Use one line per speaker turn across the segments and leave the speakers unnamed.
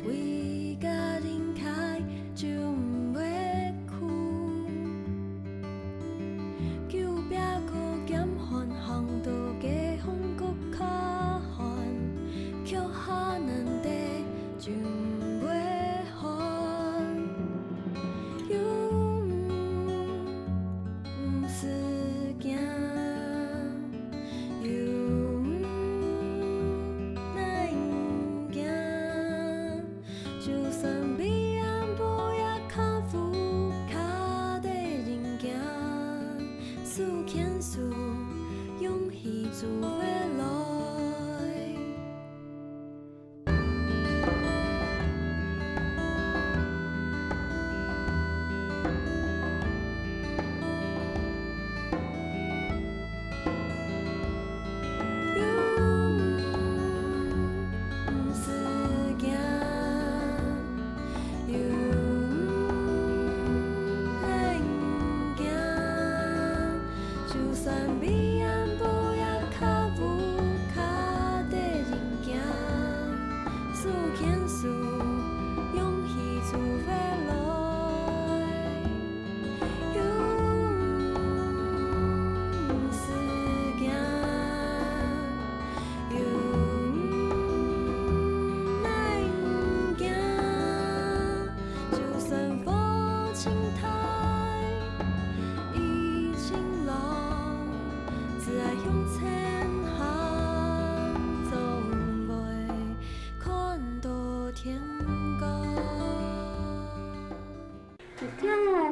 为家庭开就不袂哭，求别个减缓，行道加风搁较烦，曲下难题就不袂还，又不是惊。 自会来。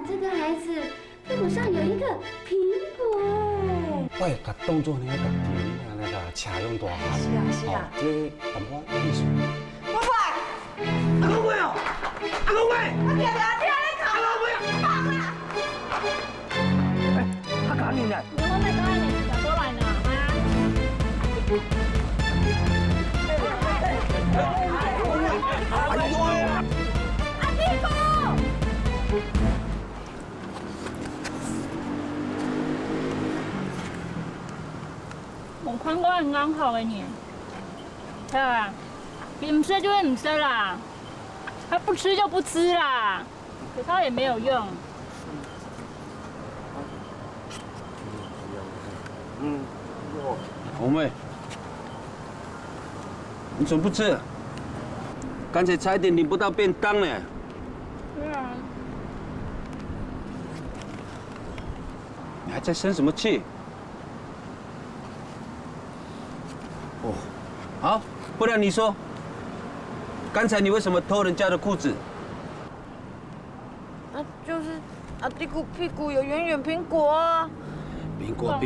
这个孩子屁股上有一个苹果哎！
我甲当作那个那个车用大汉。
是啊是啊。
这淡薄艺术。
乖乖，阿公贵哦，阿公贵，
我听你讲，
阿公贵啊，放啦！哎，他赶你呢？
我咪赶你入到嚟啦，
哎呀！
阿邊個？
我看过很刚好的你，对吧？你唔吃就会唔吃啦，他不吃就不吃啦，给他也没有用。
红妹，你怎么不吃？刚才差一点领不到便当呢。
是啊。
你还在生什么气？ 哦，好，不然你说，刚才你为什么偷人家的裤子？
就是阿弟屁股有圆圆苹果啊。
苹果，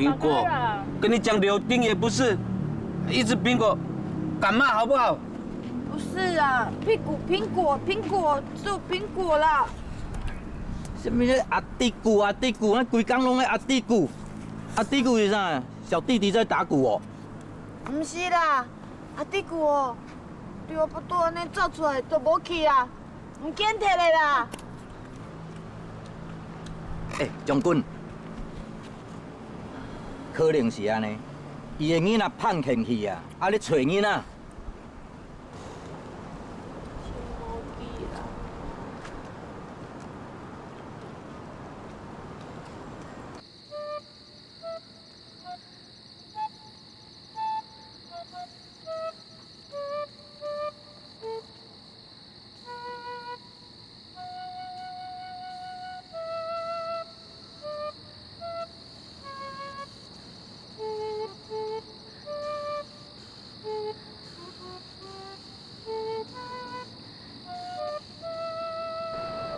跟你讲柳丁也不是，一只苹果，感冒好不好？
不是啊，屁股苹果就苹果啦。
什么阿弟鼓，那规工拢在阿弟鼓，阿弟鼓是啥？小弟弟在打鼓哦。
唔是啦，阿弟姑哦，对我不多安尼走出来都无去啊，唔见摕的啦。
将军，可能是安尼，伊的囡仔叛逆去啊，咧找囡仔。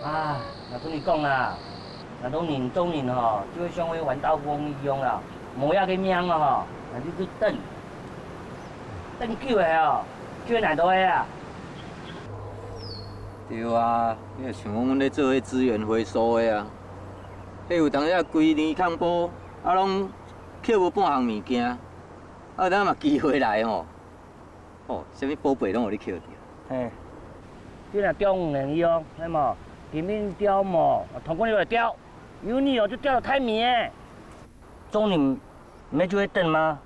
啊，我跟你讲啦，那种年中人吼，就会像会玩刀锋一样啦，无遐个命啊吼，那你去等久的哦，就难多的啊。
对啊，你若像阮咧做迄资源回收的啊，迄有当时规年康波，啊拢捡无半项物件，啊等嘛机会来吼，哦，啥物宝贝拢有咧捡着。
嘿，你若钓鱼能用，系无？天天钓嘛，同过你来钓，有你哦就钓得太迷诶。中年没就会等吗？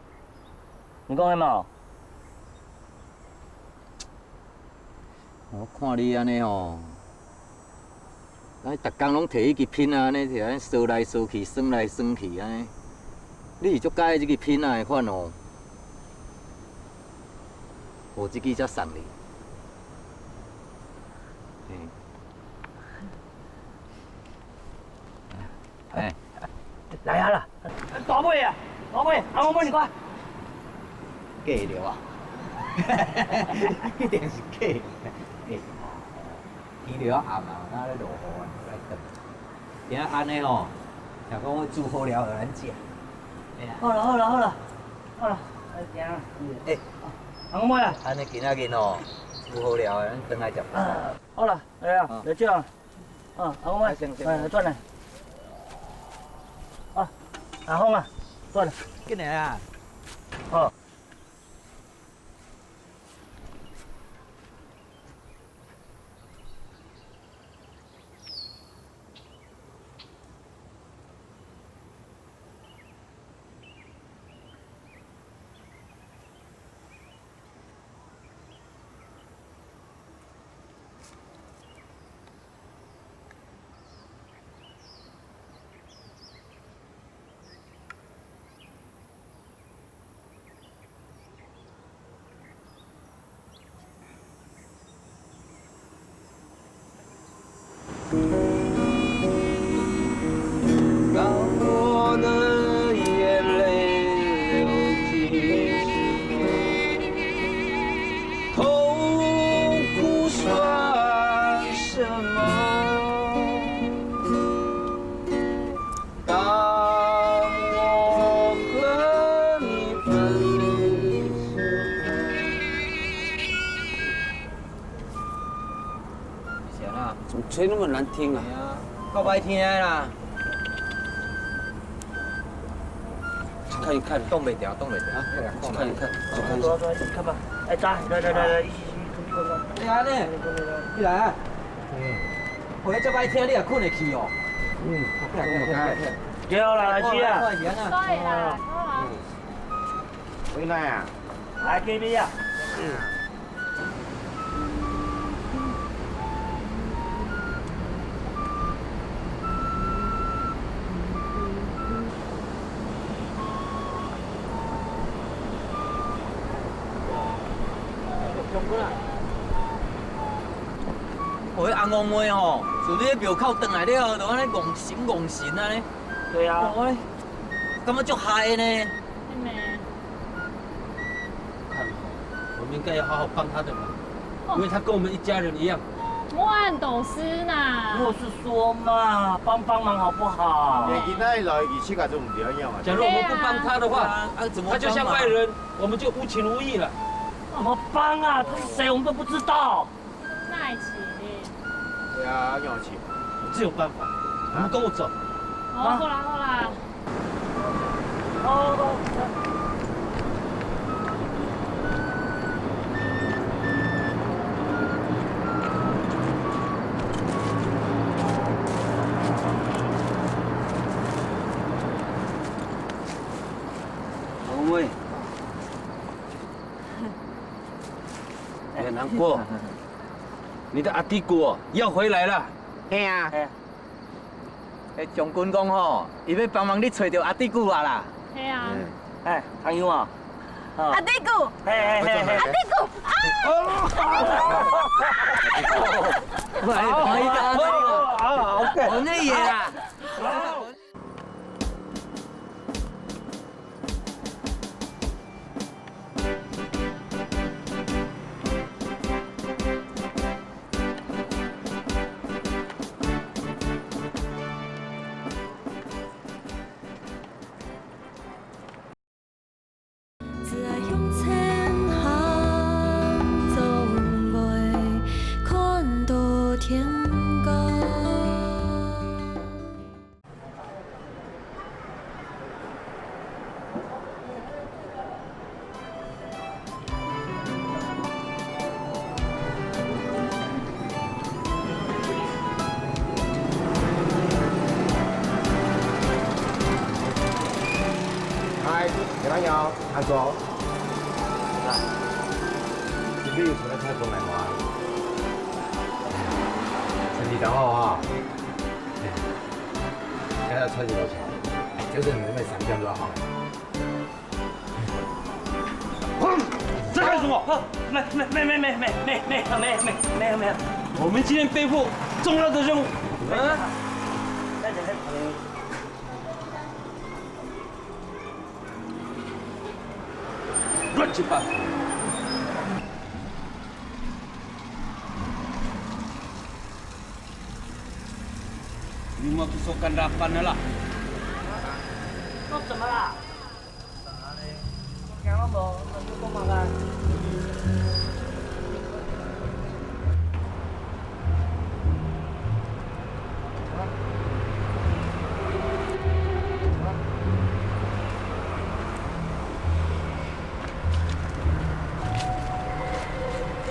你讲什么？
我看你安尼吼，咱逐工拢摕迄支品啊，安尼摕安烧来烧去，耍来耍去安尼。你是足介意即支品啊的款哦？无即支才送你。哎，
来啊啦！大尾啊，大尾，阿公妹你看。
假了啊！一定是假。天了暗啊，哪咧落雨啊？来等。今仔安尼吼，若讲我煮好了，互咱食。
好了好了好了好了，来行啊。
哎，
阿公妹啊，
安尼今仔日吼，煮好了，咱转来食饭。
好了，来啊，来这啊。啊，阿公妹，来转来。啊，阿峰啊，转来。
进来啊！
哦。
让我的眼泪流尽时，痛苦算什么？当我和你分离时候，
是啊，
怎么吹那么难听啊？
够歹听的啦，
去看一看，
挡袂掉，挡袂掉。
去看一看，去看一
走
下。
走，看吧。哎，走，来，一起去看看。
哎安尼，你来啊！话足歹听，你也困会去哦。
对啦，来去啊。
对啦，好啦。
回来啊。来给你啊。
我迄红公妹吼，自你迄庙口转来了，就安尼戆神安尼。
对啊。
我感觉足嗨呢。
妹妹，
看，我们应该要好好帮他的忙，因为他跟我们一家人一样。
万斗师呐。
我是说嘛，帮忙好不好？
今仔来仪式啊，就唔对样啊。
假如我们不帮他的话，
怎么
他就像外人，我们就无情无义了。
怎么帮啊？他是谁我们都不知道。
那一起。
对啊，样子。
只有办法，你们跟我走。
哦，好啦好啦。
哦。
红妹，别难过，你的阿弟姑要回来了。
嘿啊！迄将军讲吼，伊要帮忙你找到阿弟姑啊啦。
嘿啊。
哎，唐勇啊。
阿弟姑，
嘿，
阿弟姑，
喂，同意的，我那也啦。
自爱向前行，总袂看到天光。
嗨，小朋友，阿哥，这边又出来采风来嘛？身体刚好哈。现在穿起老巧，就是你们三江多好。
在干什么？没有。
我们今天背负重要的任务。乱七八糟。你们不说干大班的啦？
都怎么啦？惊了无？那就干嘛啦？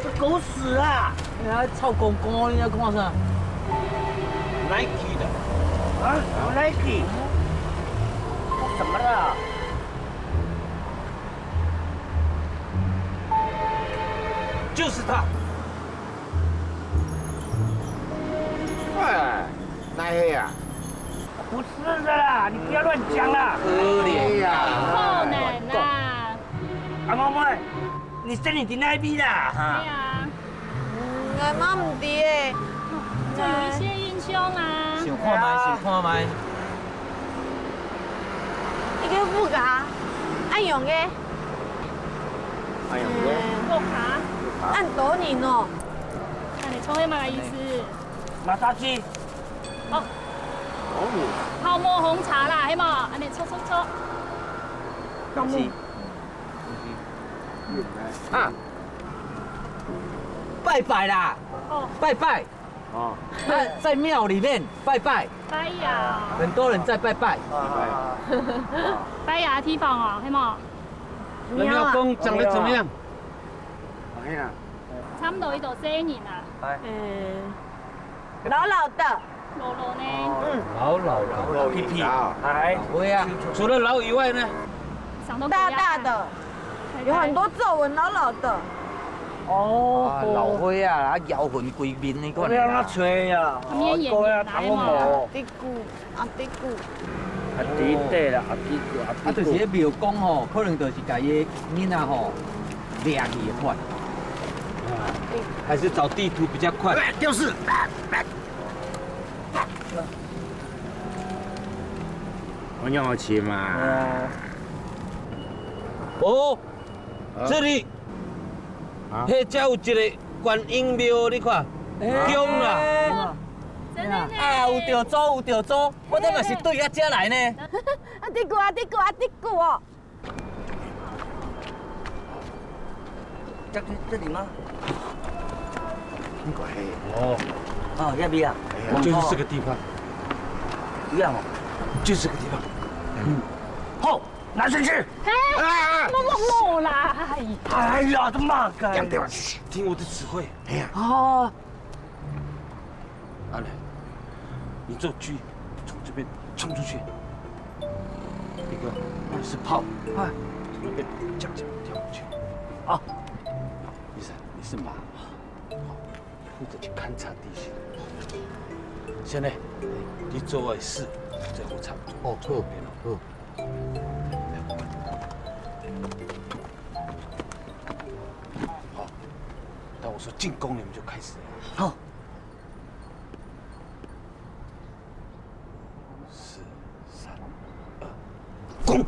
这狗屎啊！
你还臭公公，你在看啥？
Nike 的。
啊 ，Nike？ 什么啦？
就是他。
哎，那黑呀？
不是的啦，你不要乱讲啦！
可怜呀！
不能啦。
阿毛妹，你身体挺那边啦，
对
哈。
啊，
俺妈唔伫诶，
就有一些英雄啊。
想看麦，想看麦。
伊个不甲按用个，
哎呀，
洛卡，
按多年哦。
那你抽黑马的意思？
马杀鸡，
哦，泡沫红茶啦，黑马，安尼抽。
不是。啊！拜拜啦！
哦，
拜拜！
哦，
在庙里面拜拜，
白牙，
很多人在拜拜。
白牙地方哦，黑马，
那庙公长得怎么样？
哎呀，
差不多一朵仙人啊，
老老的，
罗罗呢，
老老的。
老屁屁啊！
哎，
会啊，
除了老以外呢？
长得
大大，的，有很多皱纹，老老的。
哦，
老花啊，摇魂归面那款。
我要那吹呀，哥呀，糖我
滴骨，滴骨。
啊，滴对啦，滴骨，
啊，就是迄庙公吼，可能就是家己囡仔吼掠去的款。
还是找地图比较快。
丢失。我让我骑嘛。
哦，这里，迄只有一个观音庙，你看，宫啦。
真的呢。
啊，有着租，有着租，我这嘛是对遐遮来呢。
滴骨哦。
这里吗？
很怪。
哦，
哦，要不要？
就是这个地方，
不要哦。
就是这个地方。
好，拿进去。
莫啦，
哎呀，他妈的！
听我的指挥。
哎呀，
哦，
阿来，你做狙，从这边冲出去。一个你是炮，从那边这样跳过去。
啊，
医生，你是马，负责去勘察地形。现在你做位事，这我差不多。哦，好，好。好，当我说进攻，你们就开始。
好。
4、3、2，攻！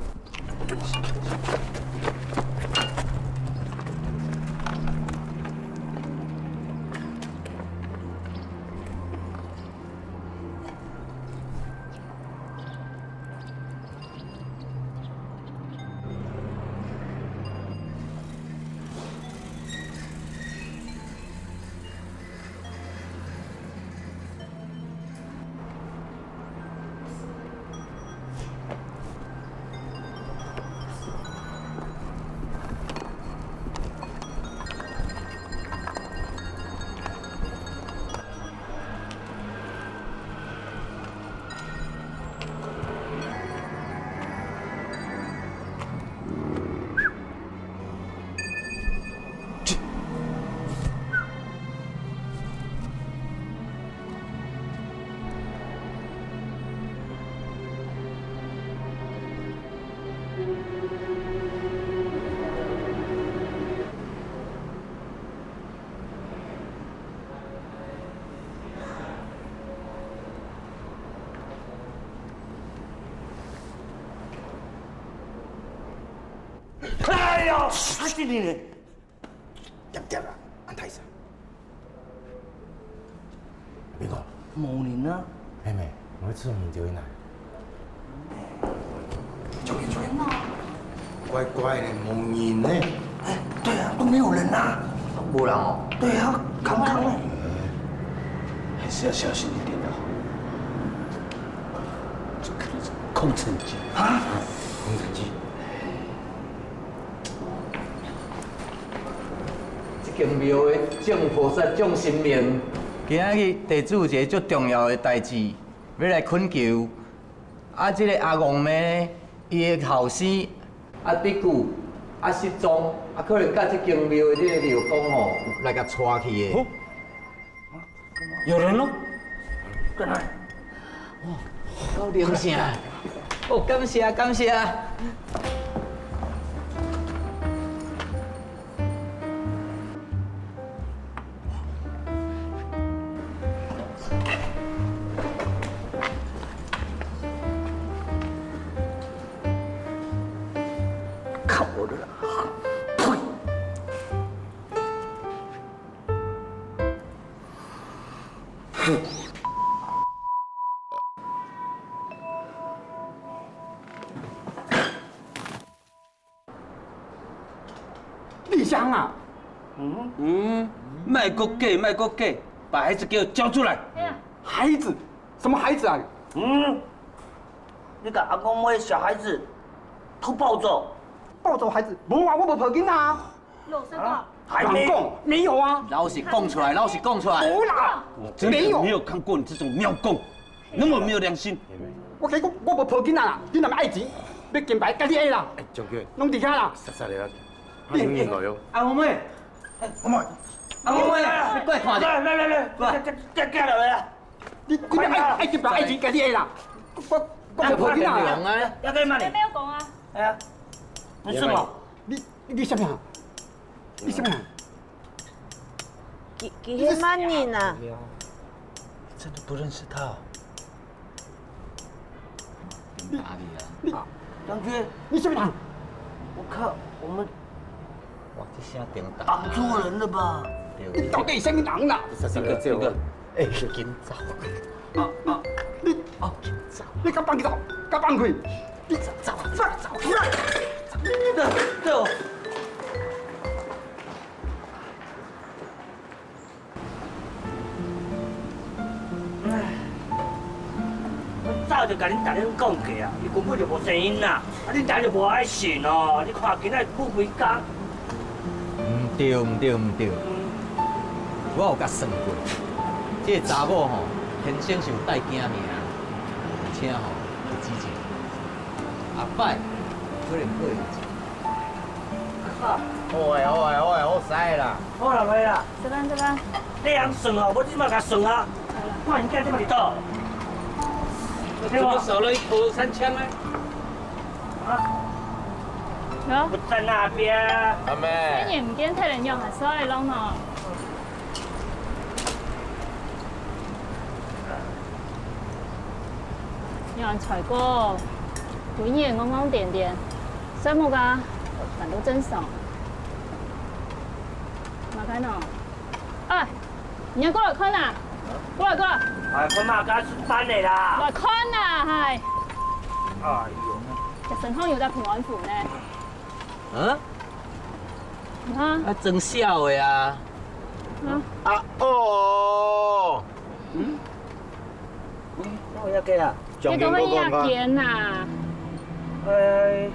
啊，是你呢。
点点啦，安太啥？边个？
某人啊。
妹妹，我吃唔到呢。救命救命！乖乖的，冇人呢。
哎，对啊，都没有人呐。
无人哦。
对啊，康康的。
还是要小心一点的。这可能是空城计
啊？
空城计。
这间庙的众菩萨众神明，今仔日地主有一个足重要的代志，要来恳求。啊，这个阿公妹，伊的后生啊，碧姑啊失踪，啊，可能甲这间庙的这个庙公吼来甲带去的。
有人喽！
在哪？
好灵性！哦，感谢感谢。
看我的啦！呸！
丽香啊！
卖个给，卖个给，把孩子给我交出来！
哎呀，
孩子？什么孩子啊？
你把阿公妹小孩子都抱走，
抱走孩子？无啊，我无抱囡啊。
有这个。
还没
讲没有啊？
老实讲出来，老实讲出来。
无啦，
我真的没有看过你这种庙公，那么没有良心。
我跟你讲，我无抱囡仔啦，囡仔要爱钱，要金牌，家己爱啦。将军，拢伫遐啦。实实的啦，你应应有。
阿公妹，
阿妹，
阿公妹，你过来看者。
来，这来啊！
你爱金牌爱钱，家己爱啦。我无抱囡仔啦。
要干嘛你？
没有讲啊。
哎呀，你什么？
你什么啊？你什么啊？
几黑曼人啊？
真的不认识他？
哪里啊？
将军，
你什么人？
我靠，我们
哇，这声顶大。
挡住人了吧？
你到底什么人啦？
这个，
哎，紧走。
你敢放去走？敢放开？你走！
走！我早就甲恁大家讲过啊，伊根本就无声音啦，啊恁大家就无爱信哦。你看今仔久几工，
唔对，我有甲算过，这个查某吼，天生是有带囝命，而且吼会支持。后摆可能会有钱。好使啦。
好啦，来啦，
这边。
你通算哦，我即马甲算啊，看人家即马伫倒。
怎么少了一口3000呢？
有。
不在那边。
阿
今
妹，
年唔见替人用，还所以拢喏。有人采过，文眼光光点点，山木噶，满都真爽。马开喏，哎，你要过来看呐，过来。
哎，我马家出班的啦。
来看呐，嗨，
哎呦，
这身上有在平安符呢。
嗯？
你看，
啊，真少的啊。
啊哦！
我要给啦。
你怎么压肩呐？
哎。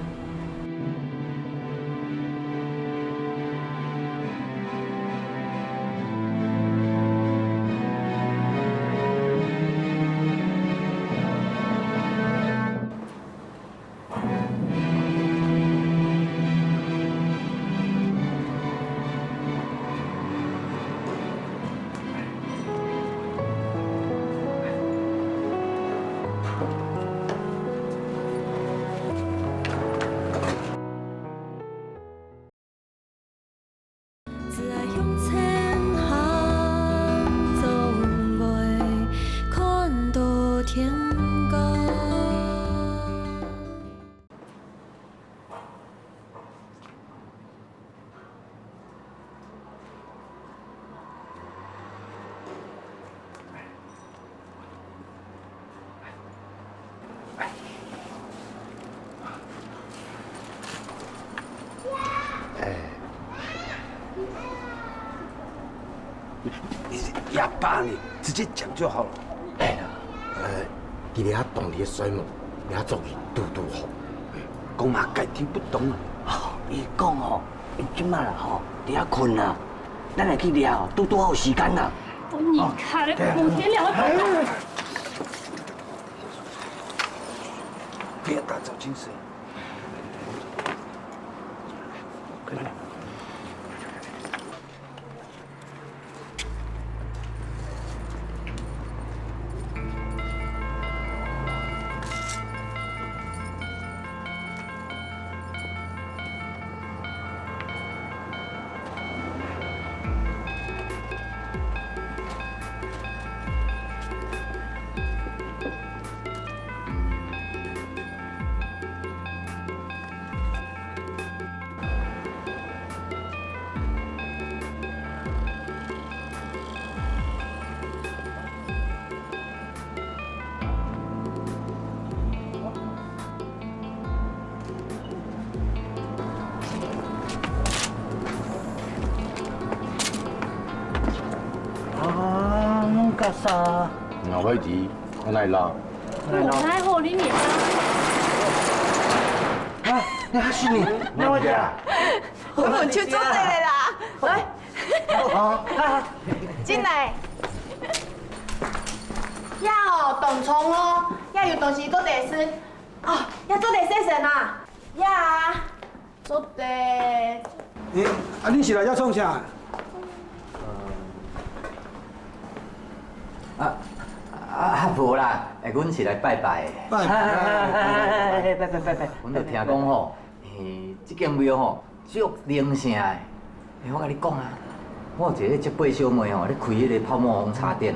只爱向前行，总袂看到天光。
假爸呢，直接讲就好了。
哎呀，今日遐当地的水母，你遐做去嘟嘟好。
公妈该听不懂啊。
伊讲吼，因即摆啦吼，伫遐困啦，咱来去聊，拄拄好有时间啦。
你看，古天聊的。
不要打草惊蛇。快点。
干啥？
哪位弟，我来啦。
我来和你聊。
啊，你还是你？哪位弟啊？
我们去做这个啦，来，
啊，
进来。呀哦，动葱哦，呀有东西做地师，哦，呀做地先生啊，呀做地。
啊，你是来遮创啥？
无啦，阮是来拜拜的。
拜
拜。
阮就听讲吼，即间庙吼足灵性的。我甲你讲啊，我有一个即八小妹吼，咧开迄个泡沫红茶店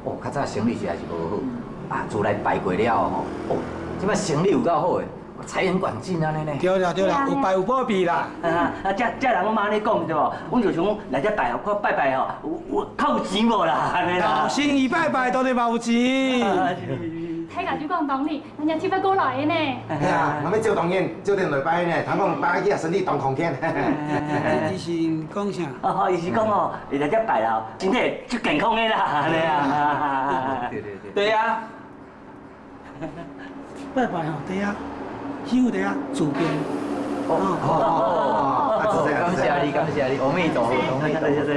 哦，较早生意实在是无好，啊，自来拜过了吼，即摆生意有够好诶，财源广进安尼呢。
对啦，有拜有保庇啦。
这人我妈安尼讲对无？阮就想来这拜看拜拜吼，有较有钱无啦？安尼啦。
生意拜拜当然嘛有钱。
睇下就讲当你，人家听不过来呢。
哎呀，我们照当然，照定来拜呢，通讲拜去啊，身体当空天。
你是讲啥？
哦，意思讲哦，来这拜啦，身体足健康的啦，安尼啊。
对啊。
拜拜吼，对啊，香在啊，厝边。
感谢你，感谢你，阿弥陀佛，阿弥陀佛。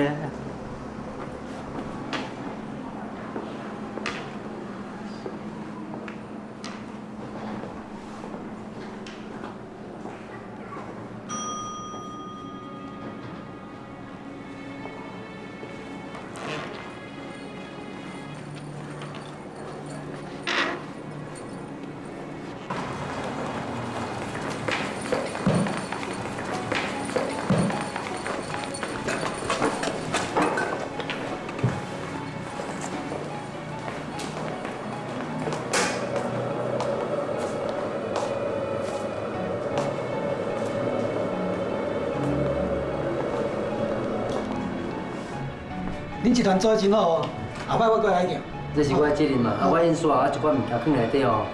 恁集团做得真好哦，后摆我过来一定。
这是我的责任嘛，我印刷一寡物件放内底哦，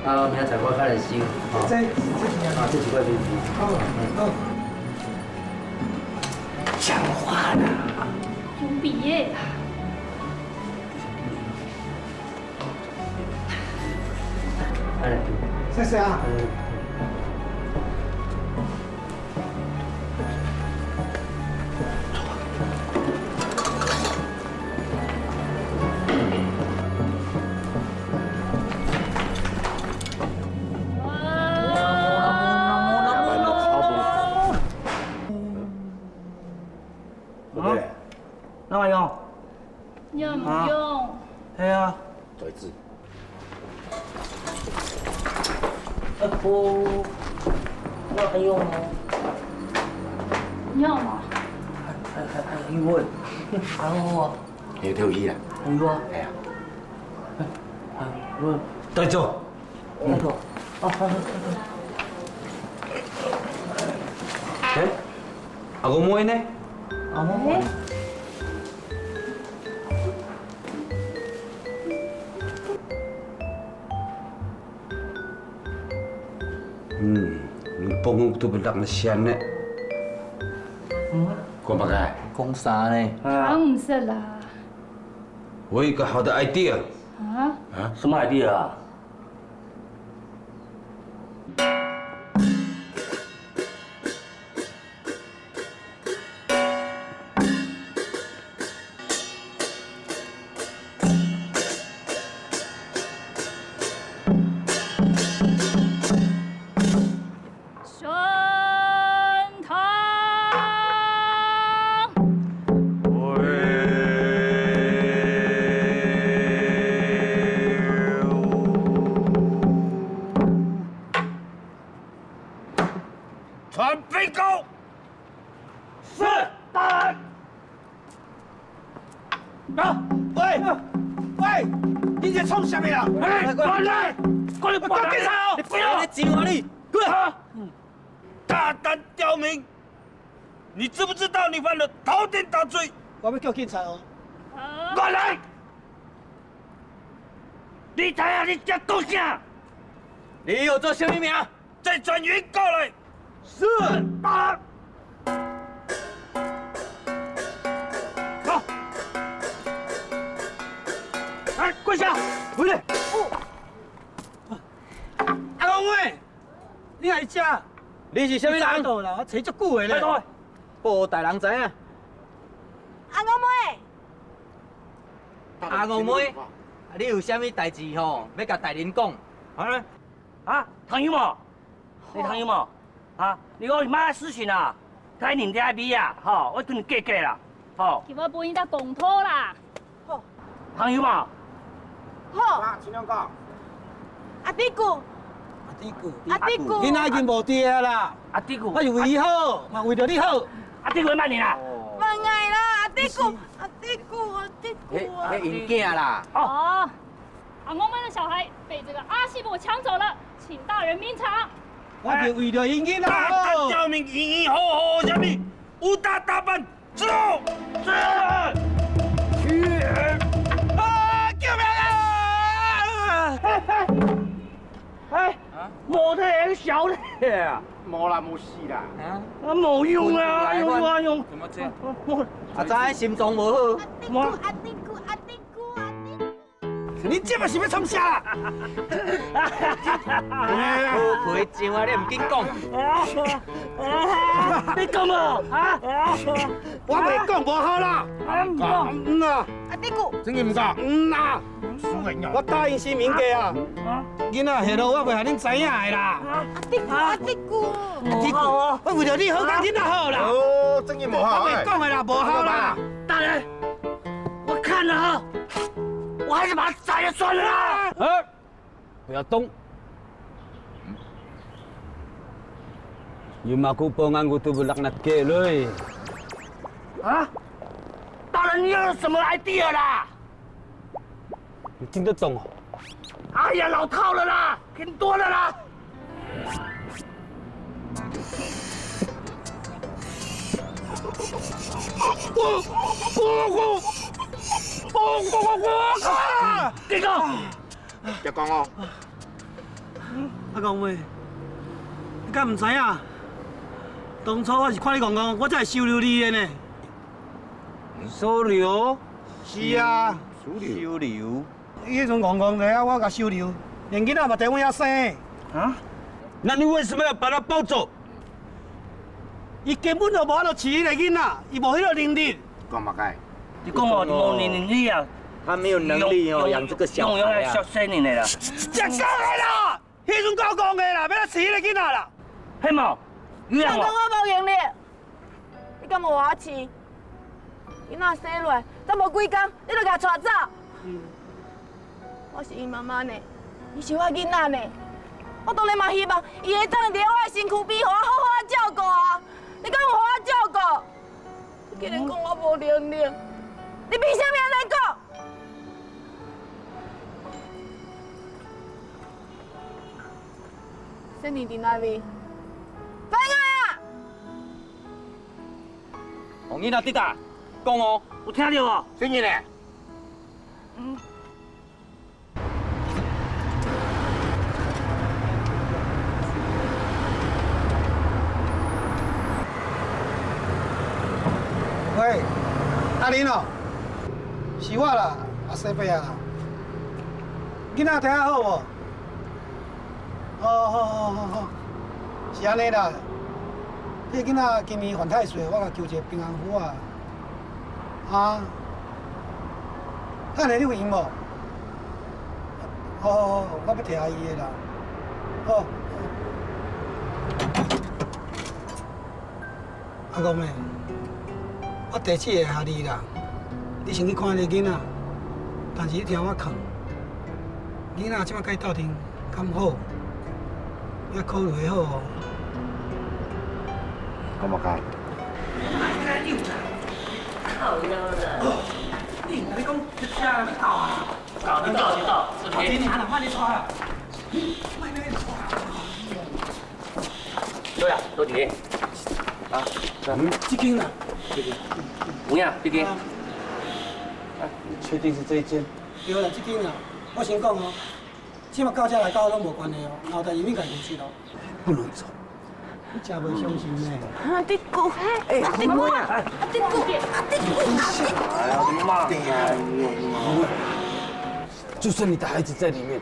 明仔载我较来收。
这
这是我的面子。
好。
讲话啦。
有毕业啦。
谢谢啊。
哪位用？
用唔用？
系啊。
对字。
不，我还用吗？
用嘛？
用啊。还我。
有条鱼啦。
有啊。
系啊。
我。
对做。
那个。哦，好。
Ako mo ini?
Amo.
Pungong tu bedak nasian ne.
Kau pakai?
讲啥呢？
讲唔识啦。
我有一个好的 idea。
啊？什么 idea 啊？
升堂。
传飞高。是，大人。啊！喂，你这冲啥物啦？哎，过来，过来，报警察哦！你不要，
你急我你，过来！
大胆刁民！你知不知道你犯了头顶大罪？
我要叫警察哦。
过来！你睇下你这讲啥？
你有做什么名？
再转员过来。是，大人。走。哎，跪下！回来。
阿公妹，你来遮？
你是什么人？
到啦，我找足久的咧。
报大人知影。
阿公妹，
阿五妹，你有啥物代志吼？要甲大人讲？
唐有冇？你唐有冇？啊，你讲你妈事情啊，睇人家咪啊，吼，我跟你计啦，吼。
叫我帮伊搭公拖啦。
唐有冇？
好。
尽量讲。
阿弟姑，阿弟姑，
囡仔已经无爹啦。
阿弟姑，
我是为伊好，嘛为着你好。
阿弟姑慢点啦。
慢爱啦，阿弟姑，阿弟姑，阿弟姑啊！
迄因囝啦。
哦，阿公们的小孩被这个阿西伯抢走了，请大人明察。
我就为着因囡仔
大胆
好。
刁民，嘤嘤吼吼什么？武打打扮，走！是。去！啊！救命啊！
哎，冇睇小的，
冇啦，冇事啦。
啊冇用啊，用。
怎么这？啊，知心脏无好。
阿弟姑，阿弟姑，阿弟姑。
你这嘛是要创啥？
好皮情啊，你唔紧讲。
你讲无？啊？
我袂讲无好啦。
讲
啊！
阿弟姑，
真嘅唔讲。
啊！我答应新民家啊，囡仔下落我袂互恁知影的啦。
阿弟姑，阿弟姑。
你我为着你好，甲囡仔好啦。
哦，真嘅无好。
我袂讲的啦，无好啦。
大人，我看了哈，我还是把他宰了算了啦。
不要动。Yung makupongan ko tu bulak na keloy.
啊，大人，你有什么 idea 啦？
你听得懂哦？
哎呀，老套了啦，听多了啦。这个，
别讲哦。
阿公妹，你敢唔知影？当初我是看你公公，我才会收留你的呢。
收留？
是啊，
收留。
迄阵公公来啊，我甲收留，连囡仔嘛在我遐生。
啊？
那你为什么要把他抱走？
伊根本就无法度饲迄个囡仔，伊无迄个能力。
讲嘛该。
你讲哦，你冇能力啊。
他没有能力哦，养这个小孩啊。
小生你啦。
食讲的啦，迄阵我讲的啦，要来饲迄个囡仔啦。
嘿冇，你
讲我无能力，你敢无我饲？囡仔生落来，才无几工，你就甲带走。我是伊妈妈呢，伊是我囡仔呢。我当然嘛希望伊会当伫我的身躯边，互我好好照顾啊。你敢有互我照顾？你竟然讲我无能力，你凭啥物安尼讲？生你伫哪里？翻啊！
红囡仔滴答，讲哦，
有听到无？
真嘅咧。
喂，阿玲哦，是我啦，啊，西伯啊啦。囡仔听好无？好，是安尼啦。迄囡仔今年犯太岁，我甲求一个平安符啊。啊，等下你有闲无？好，我要摕阿姨的啦。好。阿公妹，我地址会下你啦。你先去看迄个囡仔，但是你听我劝，囡仔即摆甲伊斗阵敢好，要考虑好哦。
我冇介。
靠腰了。
你讲你听啊，你斗啊？
你到，这边。
你哪能换你穿啊？
对啊，多几啊，
这间呢？
有影，这间。
确定是这一间？
对啦，这间啊，我先讲哦，即马到这来到拢无关系哦，然后代志你家己去咯。
不能走。
你真袂相信呢？
啊，地姑，哎，地姑啊，地姑，
哎呀，我的妈呀！就算你的孩子在里面，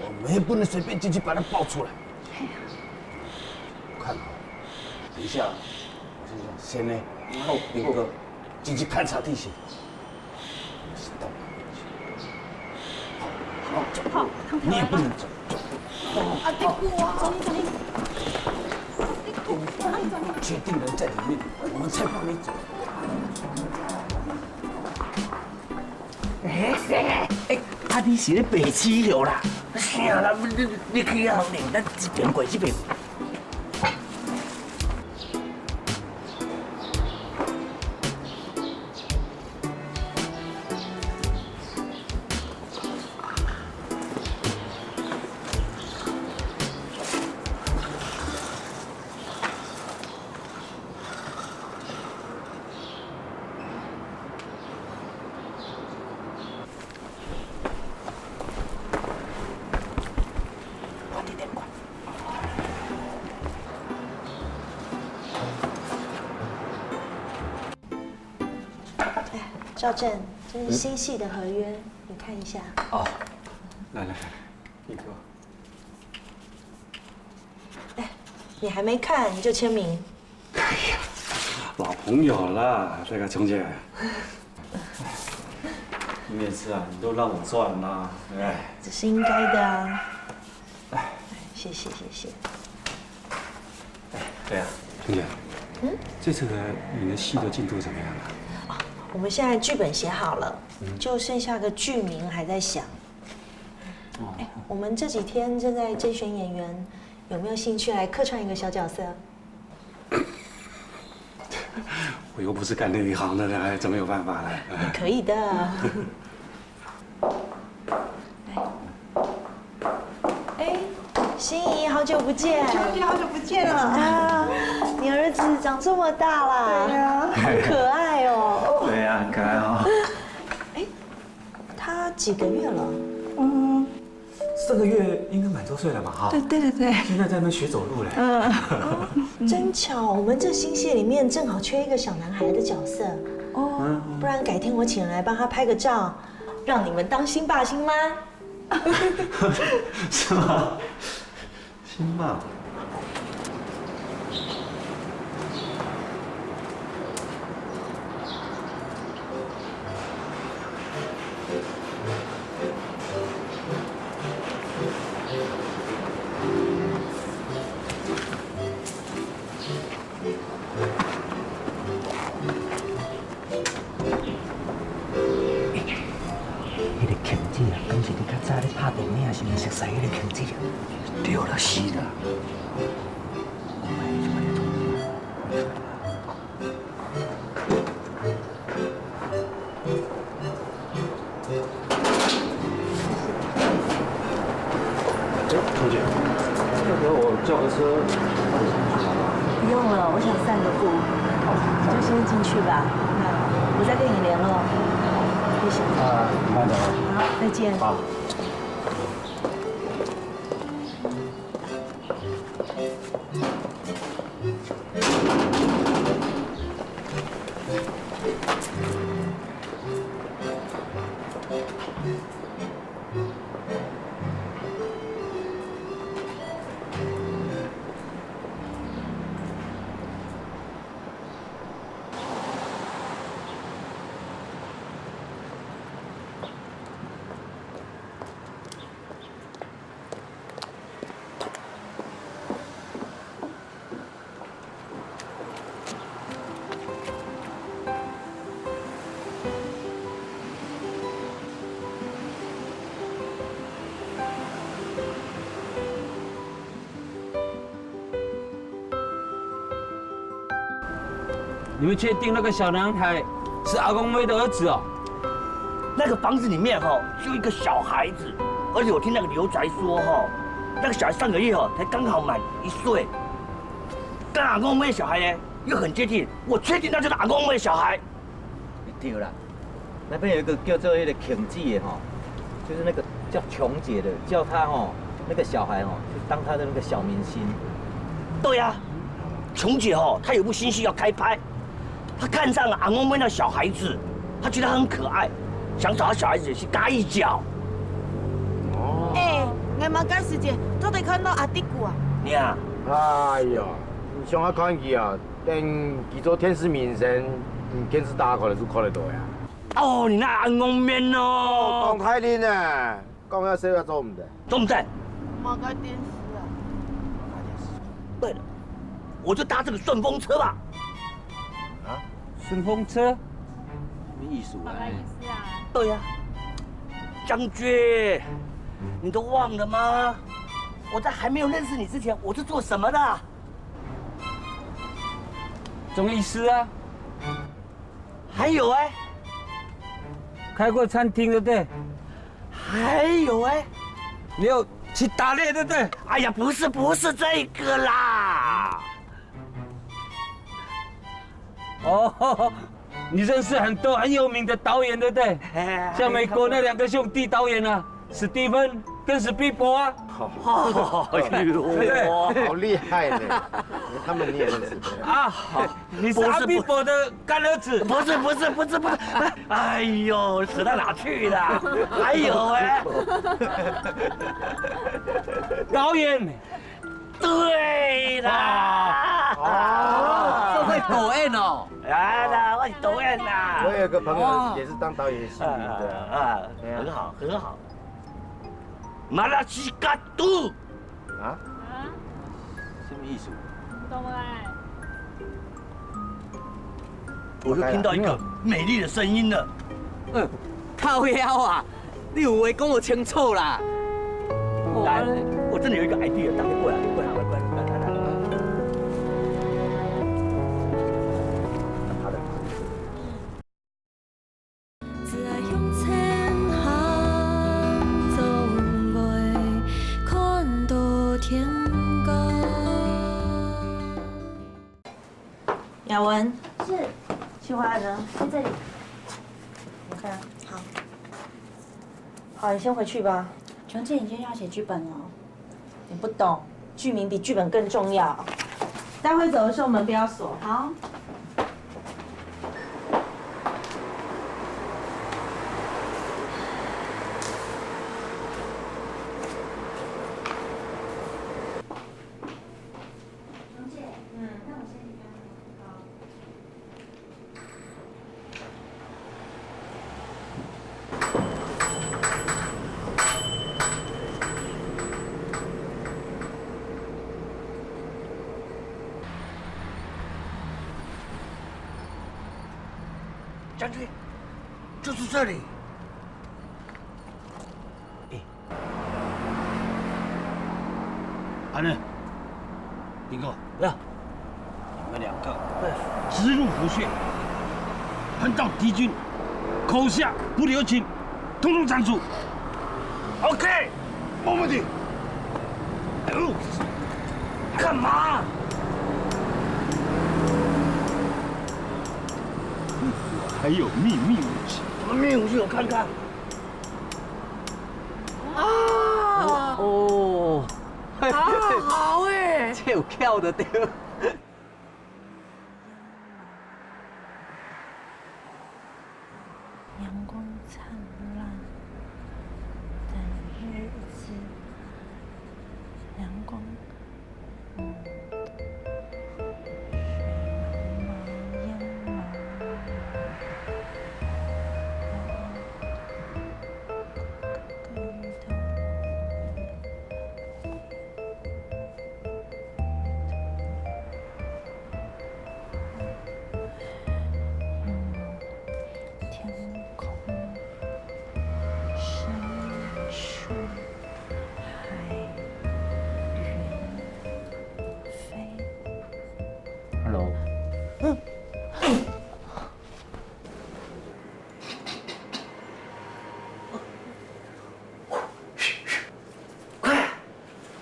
我们也不能随便进去把他抱出来。看好，等一下，先呢，后林哥进去勘察地形。好，你也不能走。
啊，地姑啊，走你。
确定人在里面，我们才放你走。
啊，你是咧白痴了啦？啥啦？你去啊，咱这边过这边。
赵正，这是新系的合约，你看一下。
哦，来，你给我。
哎，你还没看你就签名？
哎呀，老朋友了，这个琼姐。每次啊，你都让我赚啦，哎。
这是应该的啊。哎，谢谢。
对啊，琼姐。这次你的戏的进度怎么样了？
我们现在剧本写好了，就剩下个剧名还在想。哎，我们这几天正在甄选演员，有没有兴趣来客串一个小角色？
我又不是干那一行的，还怎么有办法呢？
可以的。哎，心怡，好久不见！
乔姐，好久不见了
啊！你儿子长这么大啦，
对呀，
好可爱哦。
对呀，很可爱哦。
哎，他几个月了？
这个月应该满周岁了吧？哈。
对。
现在在那边学走路嘞。
真巧，我们这新戏里面正好缺一个小男孩的角色。哦。不然改天我请人来帮他拍个照，让你们当新爸新妈。
是吗？新爸。
是不是熟悉迄个孔子啊？对了，是啦。
朱姐，要不要我叫个车把你送去好不好？
不用了，我想散个步，你就先进去吧。那我再跟你联络。谢谢。
你慢点啊。
好，再见。
好。
你们确定那个小男孩是阿公妹的儿子哦？
那个房子里面就一个小孩子，而且我听那个刘宅说那个小孩上个月才刚好满1岁，跟阿公妹的小孩呢又很接近，我确定那就是阿公妹的小孩。
对啦，那边有一个叫做那个琼姐的就是那个叫琼姐的，叫她那个小孩就当她的那个小明星。
对呀，琼姐她有部新戏要开拍，她看上了阿公妹那小孩子，她觉得他很可爱，想找他小孩子去嘎一脚。
我嘛赶时间，都得看到阿弟姑啊。
娘，
哎呀，你上下看去啊，等去做天使明星，电视打开来就看得到呀。
哦，你那阿公面哦。
讲太灵啊，讲遐说话做唔得。
做唔得？
嘛该电视啊。
对了，我就搭这个顺风车吧。
啊？顺风车？什么意思啊？
对呀，将军，你都忘了吗？我在还没有认识你之前，我是做什么的？
中医师啊。
还有
开过餐厅对不对？
还有
你有去打猎对不对？
哎呀，不是这个啦。
哦，你认识很多很有名的导演对不对？像美国那2个兄弟导演啊，史蒂芬跟史匹柏啊。
好厉害呢！他们你也认识
啊？好，你是阿匹柏的干儿子？
不是。哎呦，扯到哪去了？还有
导演。
对啦。
这会导演哦。
啦，我是导演啦。
我有个朋友也是当导演系的
很好。马拉西加杜。
啊？
什么意思？
不懂
我又听到一个美丽的声音了。
靠腰啊！你有话讲我清楚啦。
来，我真的有一个 idea， 大家过来。
只爱向前行，总会看到天高。
雅文，
是，
计划案呢？
在这里。
我看。好。好，你先回去吧。
琼姐，你今天要写剧本哦。
你不懂，剧名比剧本更重要。待会走的时候门不要锁。
好。琼姐，那我先离开了。好。
将军，就是这里。
安仁，林哥，来，你们2个直入虎穴，碰到敌军，口下不留情，统统斩除。
OK，
没问题。
干嘛？
还有秘密武器。
什么秘密武器？我看看。
哦，
好
这有巧的对。
阳光灿烂的日子，阳光。飞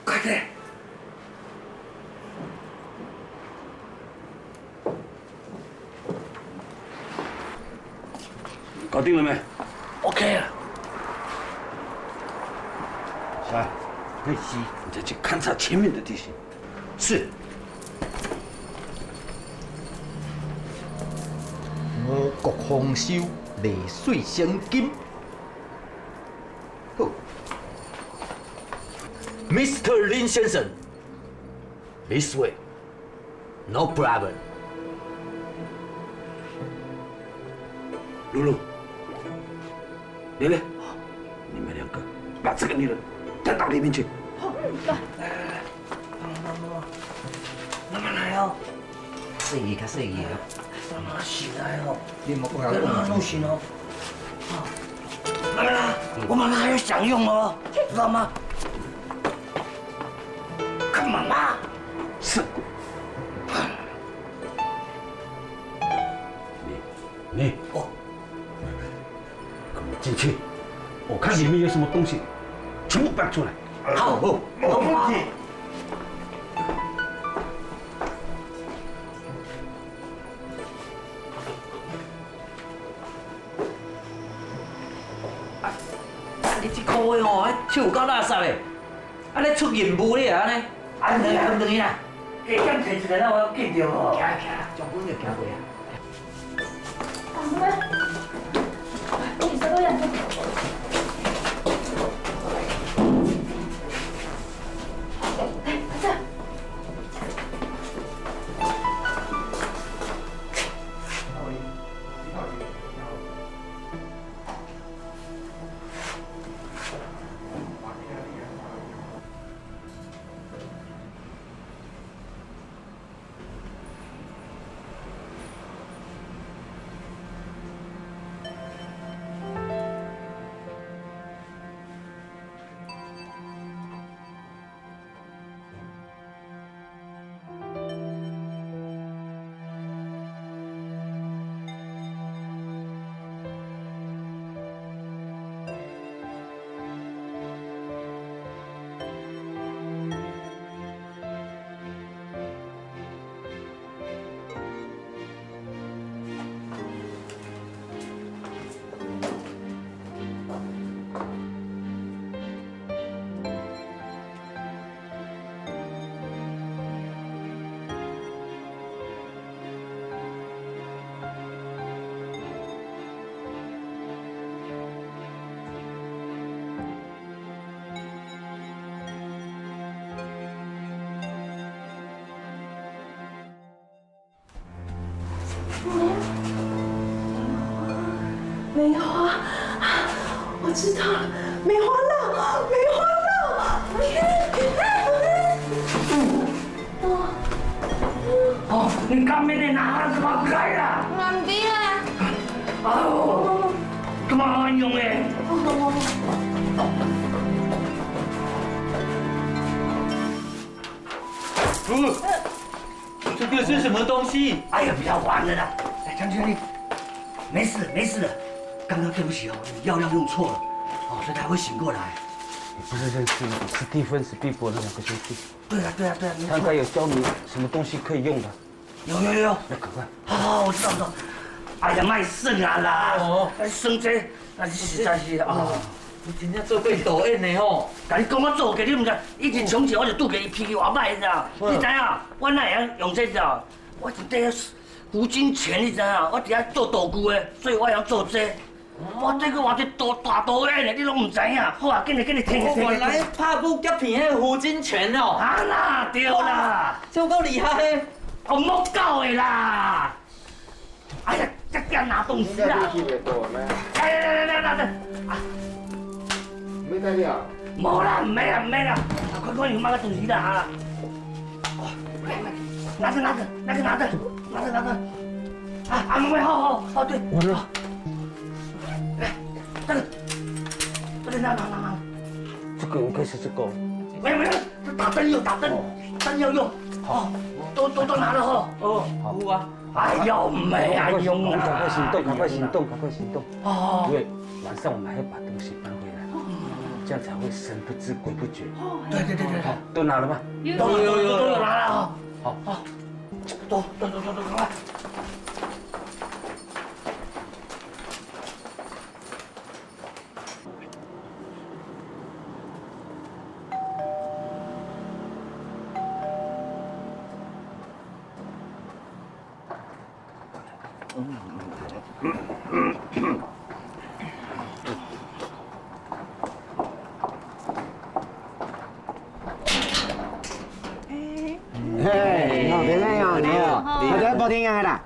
快点！搞定了没 ？OK 了。小安，瑞希，你再去勘察前面的地形。是。
五谷丰收，利水生金。好 ，Mr. 林先生 ，This way, no problem。
露露，蕾蕾，你们两个把这个女人带到里面去。
好，来，
慢慢来哦，
细意较细意哦。
慢慢醒来哦，
你莫讲
慢慢弄醒哦。慢慢来，我妈妈还要享用哦，知道吗？看妈妈。
是。你哦，跟我进去，我看里面有什么东西，全部搬出来。
好，没问题。
你这块的吼，手有够垃圾的，啊咧出任务咧安尼，
啊，等一下，下点摕一个，咱我见着哦。
行行，将军就行过啊。
你这个样子。梅花，我知道了，梅花烙，梅花烙。
哦，你干咩的拿怎么开啦？
难的啊！
哎呦，这么好用哎！
这个是什么东西？
哎呀，不要玩了啦！哎，将军，你没事没事的。刚刚对不起哦，药用错了，哦，所以他会醒过来。
你不是认识史蒂芬史蒂博那两个兄弟？
对啊，没错。
他应该有教你什么东西可以用的。
有，
那赶快。
好，我知道。哎呀，卖肾啊啦！哦，生这，那实在是啊。
你真正做过导演的吼！
甲你讲我做过，你唔知？以前从前我就拄过伊脾气话歹，你知道？你知影？我哪会用这个？我是底胡金铨，你知影？我伫遐做道具的，所以我晓做这。我这个我这大导演的，你拢唔知影？好啊，紧来。
原来拍武夹片的胡金铨哦！
啊啦，对啦，
这够厉害的，
红木狗的啦！哎呀，这点拿东西啦！来，
没带了。
冇啦，唔免啦，快你妈个东西啦！拿着，啊，妹，好，对，
完了。
来，这个拿，
这个应该是这个。
没有，这打灯要用，好，都拿了哈。哦，
好啊。
哎呦，没啊，用啊！
赶快行动！
哦，
因为晚上我们还要把东西搬回来。这样才会神不知鬼不觉。
对，
好，都拿了吗？
都有拿了哈。
好，
都来。
嘿，你好，先生，你好，我在报天涯啦。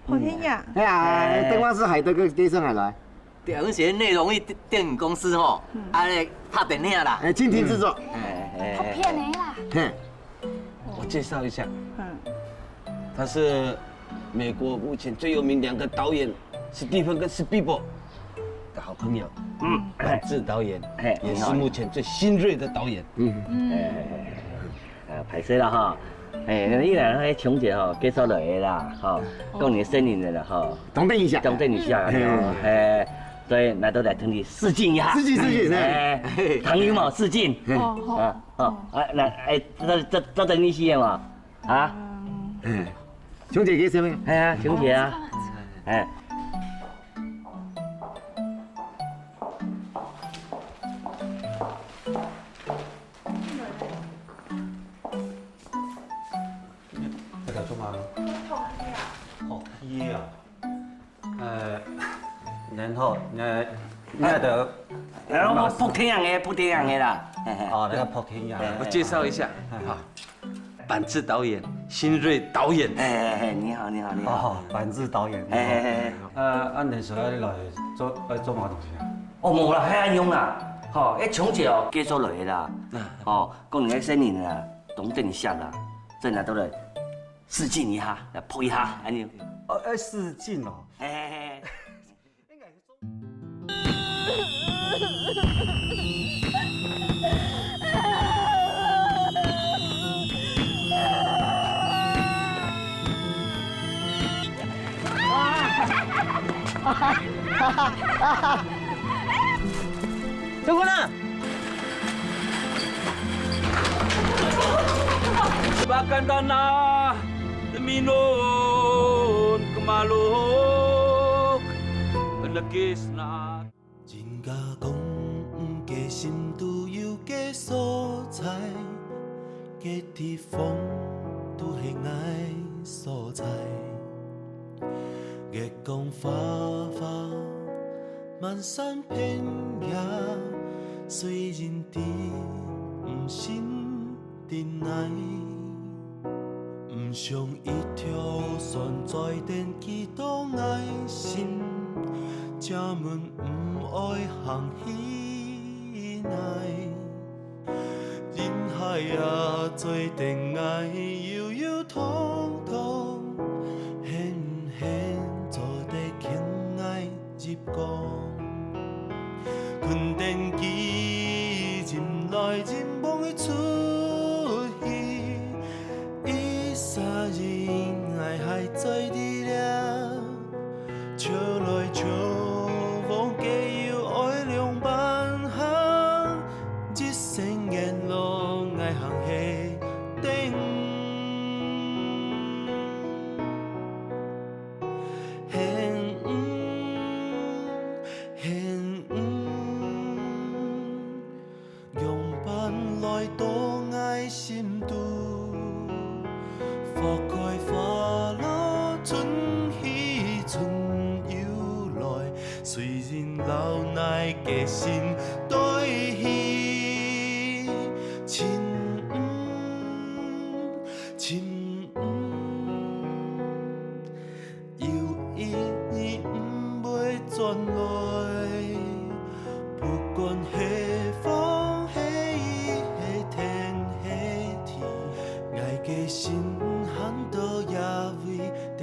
好天涯。
哎呀，灯光师海德个街上来来。
电影是内容电影公司吼，咧拍电影啦。
蜻蜓制作。
好骗你啦！
嘿，
我介绍一下，他是美国目前最有名2个导演，史蒂芬跟史匹柏的好朋友。板志导演，也是目前最新锐的导演。
歹势啦哈，你俩迄琼姐吼介绍落来啦，吼，讲你生日了哈，
动动一下，
所以来都来同你试镜一下，
试镜，
唐英嘛试镜，来，这等你戏嘛，啊，
琼姐叫什么？
哎呀，琼姐啊，
然后那的，
然后扑天样的啦，
哦，那个扑天样，
我介绍一下，哈，板志导演，新锐导演。
你好。
哦，板志导演。按那时候来做嘛东西啊？
哦，无啦，遐样啦，吼，迄琼姐哦介绍落来啦，哦，讲你迄生日啦，懂等一下啦，再来都来试镜一下，来扑一下，安尼。
试镜哦。
中国人。
Bahkan tanah minun kemaluk legis na。
人家讲假心都有假所在，假地方都是爱所在。月光花花，漫山遍野，虽然甜，不心忍耐。不想一条线在电期待爱心，这门不爱行起来。人海啊，做电爱悠悠通通，现不现做地轻爱入光。困电机任来任往的出戏。三人爱还在你俩，笑来笑往，皆有爱两万行，一生沿路爱行下顶，用伴来多爱心度。花开花落，春去春又来。虽然老耐假心对戏，亲又一年不袂转来。不管下风下雨下天下天，爱假心。都也为电。